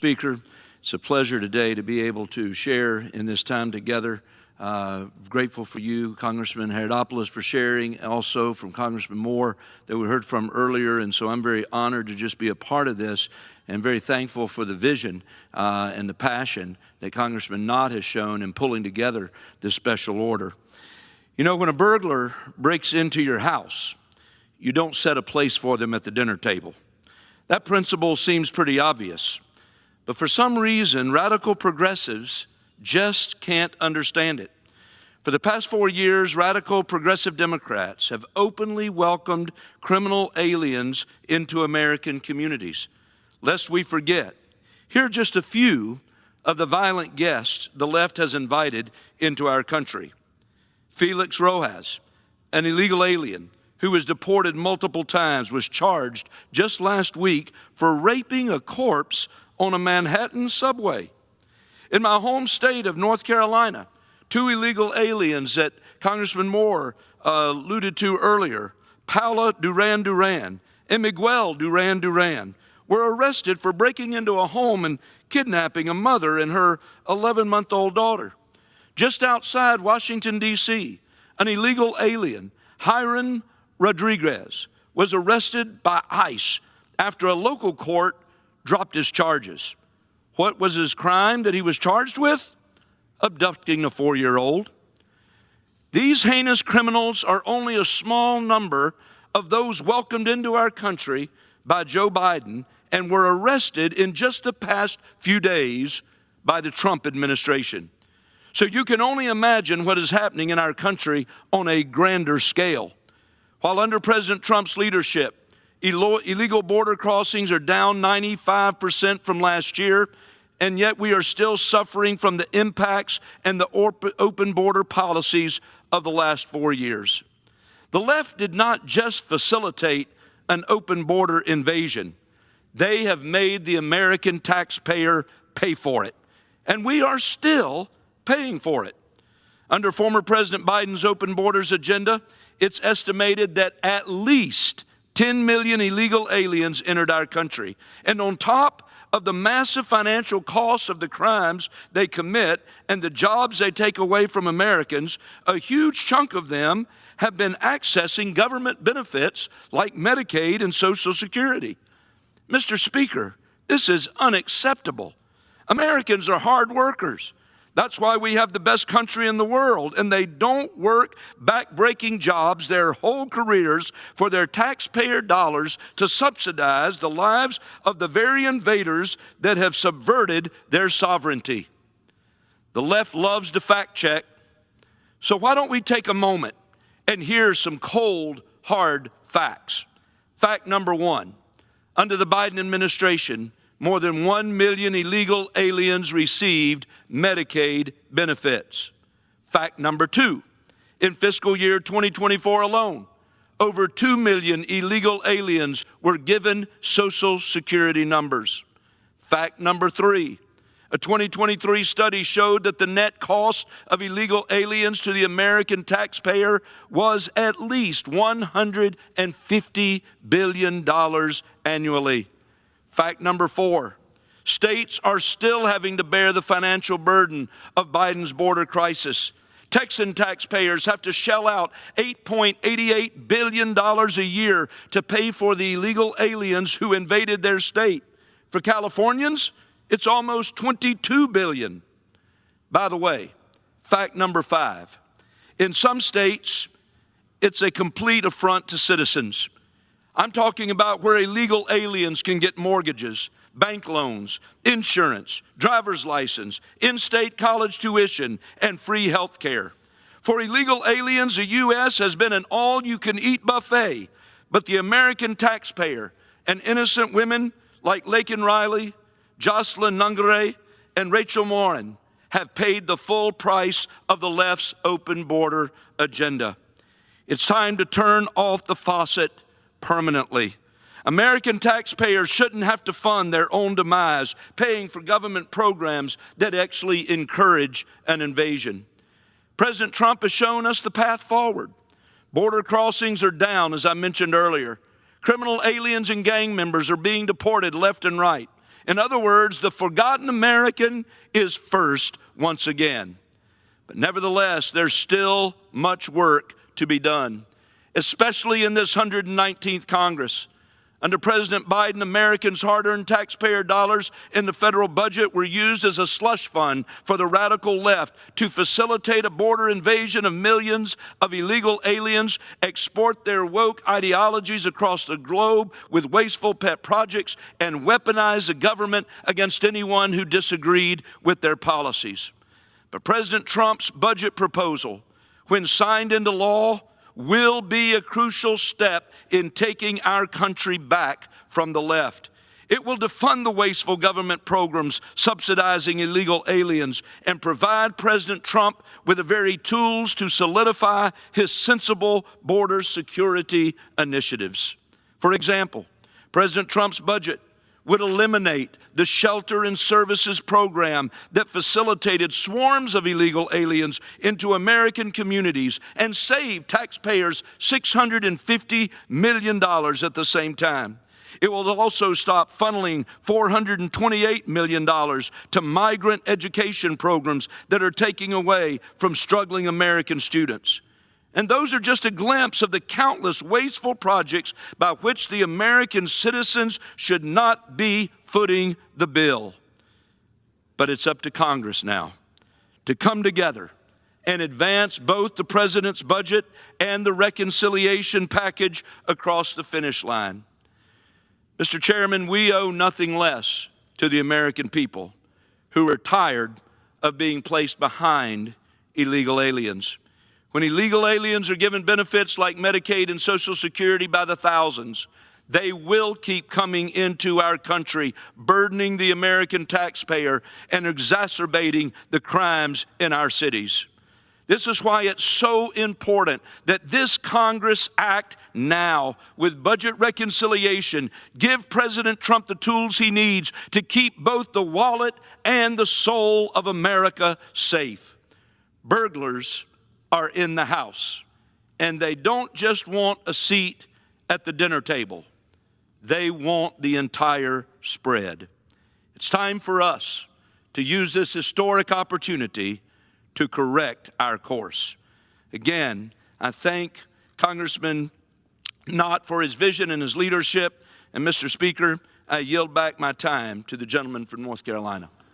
Speaker. It's a pleasure today to be able to share in this time together. Grateful for you, Congressman Herodopoulos, for sharing, also from Congressman Moore that we heard from earlier, and so I'm very honored to just be a part of this and very thankful for the vision and the passion that Congressman Knott has shown in pulling together this special order. You know, when a burglar breaks into your house, you don't set a place for them at the dinner table. That principle seems pretty obvious, but for some reason, radical progressives just can't understand it. For the past 4 years, radical progressive Democrats have openly welcomed criminal aliens into American communities. Lest we forget, here are just a few of the violent guests the left has invited into our country. Felix Rojas, an illegal alien who was deported multiple times, was charged just last week for raping a corpse on a Manhattan subway. In my home state of North Carolina, 2 illegal aliens that Congressman Moore alluded to earlier, Paula Duran Duran and Miguel Duran Duran, were arrested for breaking into a home and kidnapping a mother and her 11-month-old daughter. Just outside Washington, D.C., an illegal alien, Hiron Rodriguez, was arrested by ICE after a local court dropped his charges. What was his crime that he was charged with? Abducting a 4-year-old. These heinous criminals are only a small number of those welcomed into our country by Joe Biden and were arrested in just the past few days by the Trump administration. So you can only imagine what is happening in our country on a grander scale. While under President Trump's leadership, illegal border crossings are down 95% from last year, and yet we are still suffering from the impacts and the open border policies of the last 4 years. The left did not just facilitate an open border invasion. They have made the American taxpayer pay for it, and we are still paying for it. Under former President Biden's open borders agenda, it's estimated that at least 10 million illegal aliens entered our country. And on top of the massive financial costs of the crimes they commit and the jobs they take away from Americans, a huge chunk of them have been accessing government benefits like Medicaid and Social Security. Mr. Speaker, this is unacceptable. Americans are hard workers. That's why we have the best country in the world, and they don't work back-breaking jobs their whole careers for their taxpayer dollars to subsidize the lives of the very invaders that have subverted their sovereignty. The left loves to fact-check, so why don't we take a moment and hear some cold, hard facts. Fact number 1, under the Biden administration, more than 1 million illegal aliens received Medicaid benefits. Fact number 2, in fiscal year 2024 alone, over 2 million illegal aliens were given Social Security numbers. Fact number 3, a 2023 study showed that the net cost of illegal aliens to the American taxpayer was at least $150 billion annually. Fact number 4, states are still having to bear the financial burden of Biden's border crisis. Texan taxpayers have to shell out $8.88 billion a year to pay for the illegal aliens who invaded their state. For Californians, it's almost $22 billion. By the way, fact number 5, in some states, it's a complete affront to citizens. I'm talking about where illegal aliens can get mortgages, bank loans, insurance, driver's license, in-state college tuition, and free health care. For illegal aliens, the U.S. has been an all-you-can-eat buffet, but the American taxpayer and innocent women like Laken Riley, Jocelyn Nungare, and Rachel Morin have paid the full price of the left's open border agenda. It's time to turn off the faucet permanently. American taxpayers shouldn't have to fund their own demise, paying for government programs that actually encourage an invasion. President Trump has shown us the path forward. Border crossings are down, as I mentioned earlier. Criminal aliens and gang members are being deported left and right. In other words, the forgotten American is first once again. But nevertheless, there's still much work to be done, especially in this 119th Congress. Under President Biden, Americans' hard-earned taxpayer dollars in the federal budget were used as a slush fund for the radical left to facilitate a border invasion of millions of illegal aliens, export their woke ideologies across the globe with wasteful pet projects, and weaponize the government against anyone who disagreed with their policies. But President Trump's budget proposal, when signed into law, will be a crucial step in taking our country back from the left. It will defund the wasteful government programs subsidizing illegal aliens and provide President Trump with the very tools to solidify his sensible border security initiatives. For example, President Trump's budget would eliminate the shelter and services program that facilitated swarms of illegal aliens into American communities and saved taxpayers $650 million at the same time. It will also stop funneling $428 million to migrant education programs that are taking away from struggling American students. And those are just a glimpse of the countless wasteful projects by which the American citizens should not be footing the bill. But it's up to Congress now to come together and advance both the president's budget and the reconciliation package across the finish line. Mr. Chairman, we owe nothing less to the American people who are tired of being placed behind illegal aliens. When illegal aliens are given benefits like Medicaid and Social Security by the thousands, they will keep coming into our country, burdening the American taxpayer and exacerbating the crimes in our cities. This is why it's so important that this Congress act now with budget reconciliation, give President Trump the tools he needs to keep both the wallet and the soul of America safe. Burglars are in the house, and they don't just want a seat at the dinner table. They want the entire spread. It's time for us to use this historic opportunity to correct our course. Again, I thank Congressman Knott for his vision and his leadership, and Mr. Speaker, I yield back my time to the gentleman from North Carolina.